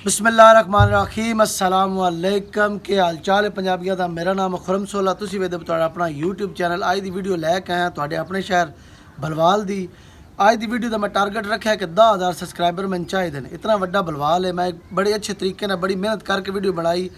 बिस्मिल्लाहिर्रहमानिर्रहीम अस्सलाम वालेकुम। के हाल चाल है पंजाबियों का। मेरा नाम खुरम सोला। तुसी वेदे तुहाडा अपना यूट्यूब चैनल अज की वीडियो लैके आया तुहाडे अपने शहर बलवाल दी। अज की वीडियो का मैं टारगेट रखा है कि 10,000 सबसक्राइबर मैंने चाहिए। इतना वड्डा बलवाल है, मैं बड़े अच्छे तरीके ना बड़ी मेहनत करके वीडियो बनाई।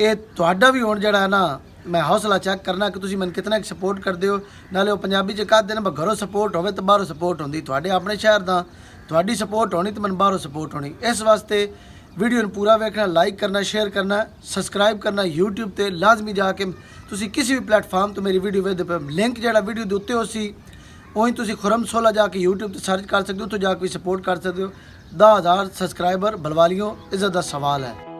ये तुहाडा भी हुण जिहड़ा है ना, मैं हौसला चेक करना कि तुसी मैंने कितना सपोर्ट करते हो। नाले वो पंजाबी च कहते हैं ना, घरों सपोर्ट होवे तो बाहरों सपोर्ट होंदी। तुहाडे अपने शहर दा तुहाडी सपोर्ट होनी तो मैंने बाहरों सपोर्ट होनी। इस वास्ते वीडियो पूरा वेखना, लाइक करना, शेयर करना, सबसक्राइब करना। यूट्यूब पर लाजमी जाके तुसी किसी भी प्लेटफॉर्म तो मेरी वीडियो वेखदे पे लिंक जिहड़ा वीडियो दे उत्ते उसी उही तुसी खुरम सोला जाके यूट्यूब पर सर्च कर सकते हो, तो जाके भी सपोर्ट कर सकते हो। 10,000 सबसक्राइबर बलवालियों इज्जत का सवाल है।